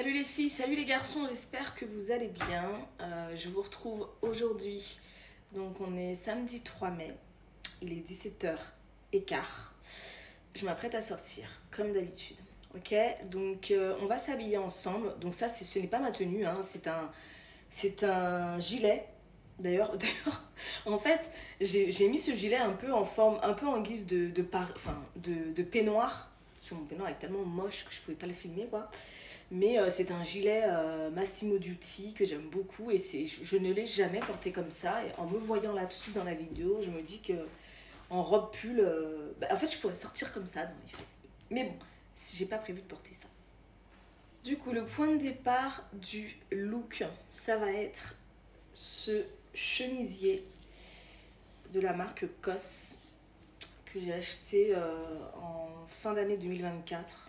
Salut les filles, salut les garçons, j'espère que vous allez bien. Je vous retrouve aujourd'hui, donc on est samedi 3 mai, il est 17h15. Je m'apprête à sortir, comme d'habitude. Ok, donc on va s'habiller ensemble. Donc ça, ce n'est pas ma tenue, hein, c'est un gilet. D'ailleurs, en fait, j'ai mis ce gilet un peu en forme, un peu en guise de peignoir. Parce que mon peignoir est tellement moche que je pouvais pas le filmer, quoi. Mais c'est un gilet Massimo Dutti que j'aime beaucoup et je ne l'ai jamais porté comme ça. Et en me voyant là-dessus dans la vidéo, je me dis que en robe pull, en fait, je pourrais sortir comme ça dans les faits. Mais bon, j'ai pas prévu de porter ça. Du coup, le point de départ du look, ça va être ce chemisier de la marque COS que j'ai acheté en fin d'année 2024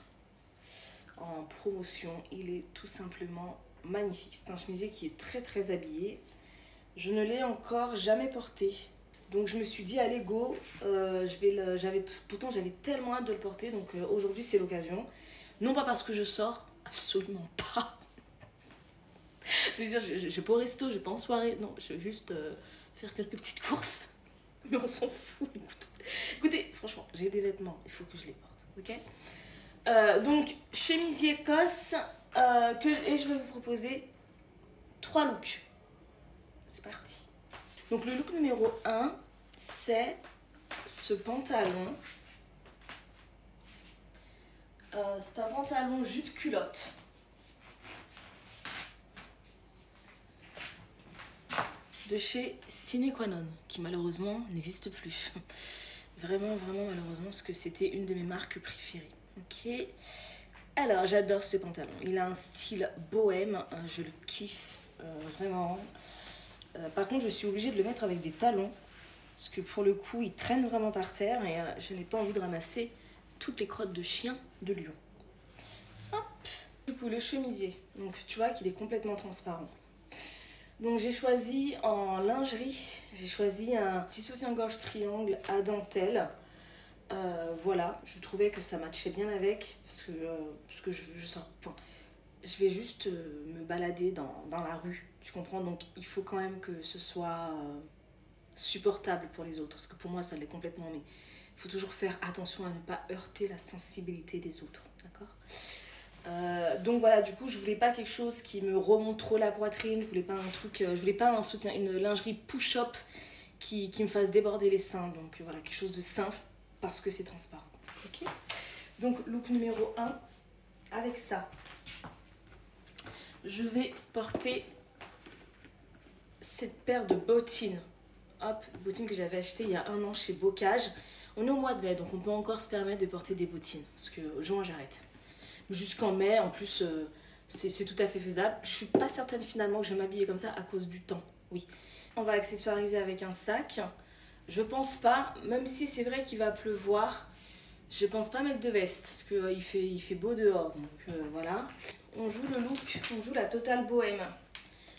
en promotion. Il est tout simplement magnifique. C'est un chemisier qui est très très habillé. Je ne l'ai encore jamais porté. Donc je me suis dit allez go, pourtant j'avais tellement hâte de le porter, donc aujourd'hui c'est l'occasion. Non pas parce que je sors, absolument pas. Je veux dire, je vais pas au resto, je vais pas en soirée, non, je vais juste faire quelques petites courses. Mais on s'en fout, écoutez, franchement, j'ai des vêtements, il faut que je les porte, ok. Donc chemisier COS, et je vais vous proposer 3 looks. C'est parti. Donc le look numéro 1, c'est ce pantalon. C'est un pantalon jupe culotte. De chez Sine Qua Non, qui malheureusement n'existe plus. Vraiment, vraiment malheureusement, parce que c'était une de mes marques préférées. Ok. Alors, j'adore ce pantalon. Il a un style bohème, je le kiffe, vraiment. Par contre, je suis obligée de le mettre avec des talons, parce que pour le coup, il traîne vraiment par terre et je n'ai pas envie de ramasser toutes les crottes de chien de lion. Hop. Du coup, le chemisier, donc tu vois qu'il est complètement transparent. Donc j'ai choisi en lingerie, j'ai choisi un petit soutien-gorge triangle à dentelle. Voilà, je trouvais que ça matchait bien avec, parce que je vais juste me balader dans la rue, tu comprends? Donc il faut quand même que ce soit supportable pour les autres, parce que pour moi ça l'est complètement, mais il faut toujours faire attention à ne pas heurter la sensibilité des autres, d'accord? Donc voilà, du coup je voulais pas quelque chose qui me remonte trop la poitrine, je voulais pas un truc, je voulais pas une lingerie push-up qui me fasse déborder les seins, donc voilà, quelque chose de simple parce que c'est transparent, ok? Donc look numéro 1, avec ça je vais porter cette paire de bottines, hop, bottines que j'avais achetées il y a 1 an chez Bocage. On est au mois de mai, donc on peut encore se permettre de porter des bottines, parce que juin j'arrête. Jusqu'en mai, en plus, c'est tout à fait faisable. Je suis pas certaine finalement que je vais m'habiller comme ça à cause du temps. Oui. On va accessoiriser avec un sac. Je pense pas, même si c'est vrai qu'il va pleuvoir, je pense pas mettre de veste, parce qu'il fait beau dehors. Donc voilà. On joue le look, on joue la totale bohème.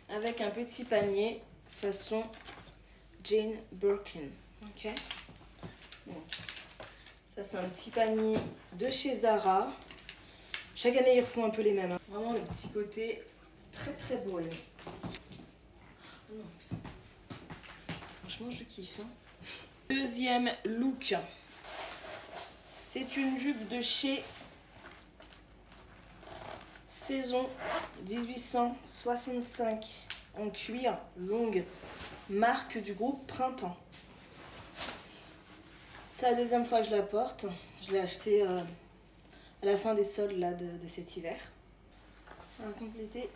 Avec un petit panier façon Jane Birkin. Ok. Donc, ça c'est un petit panier de chez Zara. Chaque année, ils refont un peu les mêmes. Hein. Vraiment, le petit côté très très beau. Oh non, franchement, je kiffe. Hein. Deuxième look. C'est une jupe de chez Saison 1865 en cuir longue. Marque du groupe Printemps. C'est la deuxième fois que je la porte. Je l'ai achetée à la fin des soldes là, de cet hiver. On va compléter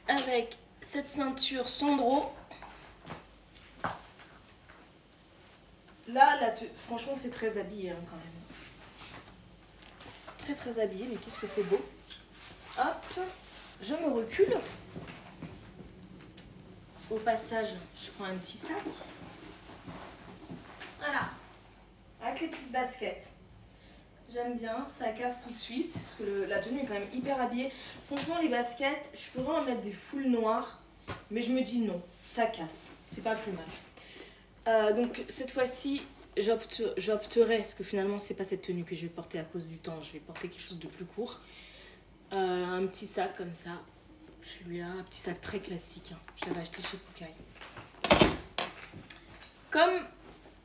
avec cette ceinture Sandro. Là, franchement, c'est très habillé hein, quand même. Très très habillé, mais qu'est-ce que c'est beau. Hop, je me recule. Au passage, je prends un petit sac. Voilà, avec les petites baskets. J'aime bien, ça casse tout de suite, parce que la tenue est quand même hyper habillée. Franchement, les baskets, je pourrais en mettre des foules noires, mais je me dis non, ça casse, c'est pas plus mal. Donc cette fois-ci, j'opterai, parce que finalement, c'est pas cette tenue que je vais porter à cause du temps, je vais porter quelque chose de plus court. Un petit sac comme ça. Celui-là, un petit sac très classique. Hein. Je l'avais acheté chez Pukai. Comme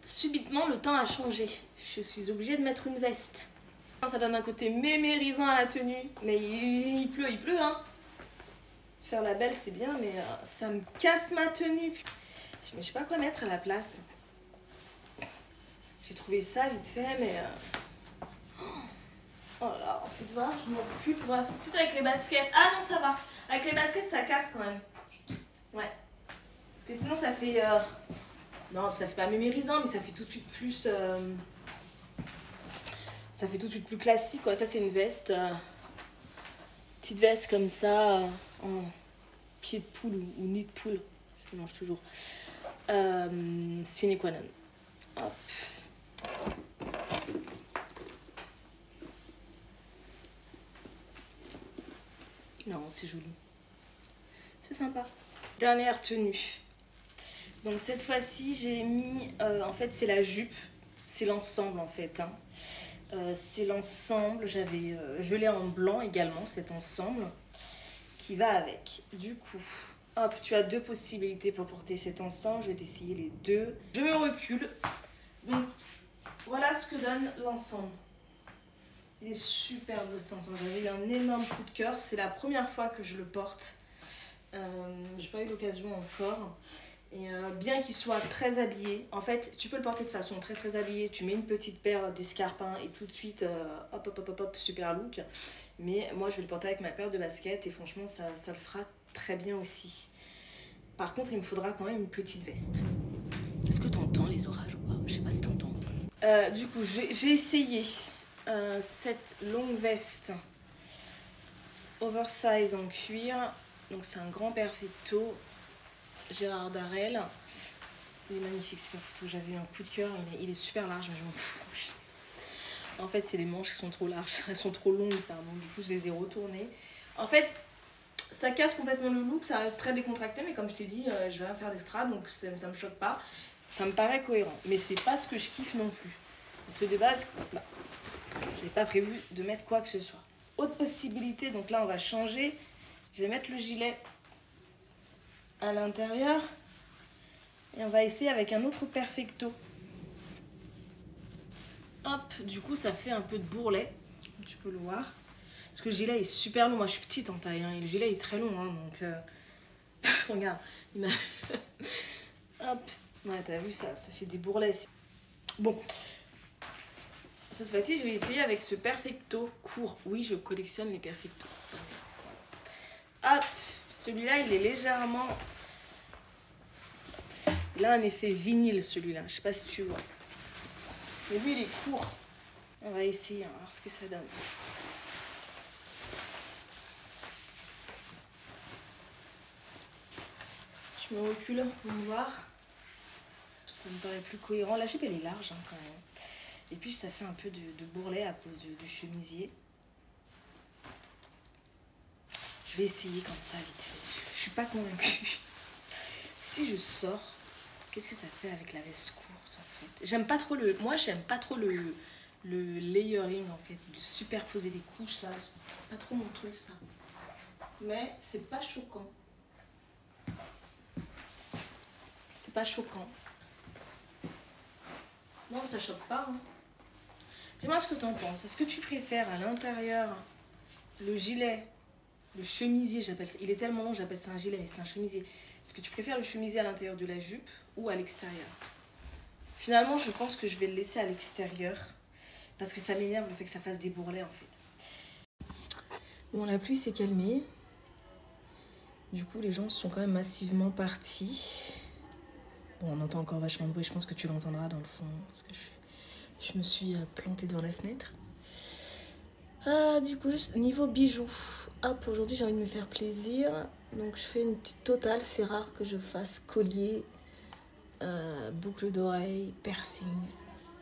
subitement le temps a changé, je suis obligée de mettre une veste. Ça donne un côté mémérisant à la tenue. Mais il pleut, hein. Faire la belle, c'est bien, mais ça me casse ma tenue. Mais je sais pas quoi mettre à la place. J'ai trouvé ça vite fait, mais... Oh là là, en fait, voir, je m'en recule. Peut-être avec les baskets. Ah non, ça va. Avec les baskets, ça casse quand même. Ouais. Parce que sinon, ça fait... Non, ça fait pas mémérisant, mais ça fait tout de suite plus... Ça fait tout de suite plus classique, quoi. Ça, c'est une veste. Petite veste comme ça, en pied de poule ou nid de poule. Je mélange toujours. Sine qua non. Hop. Non, c'est joli. C'est sympa. Dernière tenue. Donc cette fois-ci, j'ai mis... en fait, c'est la jupe. C'est l'ensemble, en fait. Hein. C'est l'ensemble. Je l'ai en blanc également, cet ensemble, qui va avec. Du coup, hop, tu as deux possibilités pour porter cet ensemble. Je vais t'essayer les deux. Je me recule. Donc, voilà ce que donne l'ensemble. Il est super beau cet ensemble. J'avais eu un énorme coup de cœur. C'est la première fois que je le porte. J'ai pas eu l'occasion encore. Et bien qu'il soit très habillé, en fait, tu peux le porter de façon très habillée. Tu mets une petite paire d'escarpins et tout de suite, hop, super look. Mais moi, je vais le porter avec ma paire de baskets et franchement, ça le fera très bien aussi. Par contre, il me faudra quand même une petite veste. Est-ce que tu entends les orages ou pas? Je sais pas si tu entends. Du coup, j'ai essayé cette longue veste oversize en cuir. Donc c'est un grand perfecto Gérard Darel. Il est magnifique, super photo. J'avais eu un coup de cœur. Il est super large, mais je m'en fous. En fait, c'est les manches qui sont trop larges. Elles sont trop longues, pardon. Du coup, je les ai retournées. En fait, ça casse complètement le look. Ça reste très décontracté, mais comme je t'ai dit, je vais rien faire d'extra, donc ça me choque pas. Ça me paraît cohérent, mais c'est pas ce que je kiffe non plus. Parce que de base, je n'ai pas prévu de mettre quoi que ce soit. Autre possibilité, donc là, on va changer. Je vais mettre le gilet à l'intérieur et on va essayer avec un autre perfecto. Hop, du coup ça fait un peu de bourrelet, tu peux le voir, parce que le gilet est super long. Moi je suis petite en taille, hein, et le gilet est très long, hein, donc regarde, il m'a hop, ouais, t'as vu, ça fait des bourrelets. Bon, cette fois-ci je vais essayer avec ce perfecto court. Oui, je collectionne les perfectos. Hop, celui-là il est légèrement... Il a un effet vinyle, celui-là. Je sais pas si tu vois. Mais lui, il est court. On va essayer, on va voir ce que ça donne. Je me recule pour voir. Ça me paraît plus cohérent. La jupe, elle est large, hein, quand même. Et puis, ça fait un peu de bourrelet à cause du chemisier. Je vais essayer comme ça, vite fait. Je suis pas convaincue. Si je sors... Qu'est-ce que ça fait avec la veste courte en fait? J'aime pas trop le... Moi j'aime pas trop le layering en fait. De superposer les couches là. C'est pas trop mon truc ça. Mais c'est pas choquant. C'est pas choquant. Non, ça choque pas. Hein. Dis-moi ce que t'en penses. Est-ce que tu préfères à l'intérieur le gilet, le chemisier, j'appelle ça. Il est tellement long, j'appelle ça un gilet, mais c'est un chemisier. Est-ce que tu préfères le chemisier à l'intérieur de la jupe ou à l'extérieur? Finalement, je pense que je vais le laisser à l'extérieur parce que ça m'énerve le fait que ça fasse des bourrelets en fait. Bon, la pluie s'est calmée. Du coup, les gens sont quand même massivement partis. Bon, on entend encore vachement de bruit. Je pense que tu l'entendras dans le fond parce que je me suis plantée devant la fenêtre. Du coup, juste niveau bijoux. Hop, aujourd'hui, j'ai envie de me faire plaisir. Donc, je fais une petite totale. C'est rare que je fasse collier, boucle d'oreille, piercing.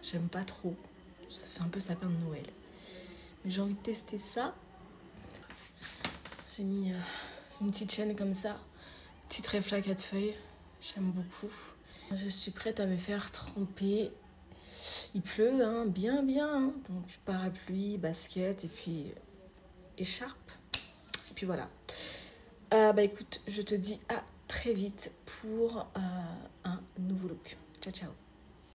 J'aime pas trop. Ça fait un peu sapin de Noël. Mais j'ai envie de tester ça. J'ai mis une petite chaîne comme ça. Petite réflexe à 4 feuilles. J'aime beaucoup. Je suis prête à me faire tremper. Il pleut, hein, bien. Hein. Donc parapluie, basket et puis écharpe. puis voilà. Bah écoute, je te dis à très vite pour un nouveau look. Ciao, ciao.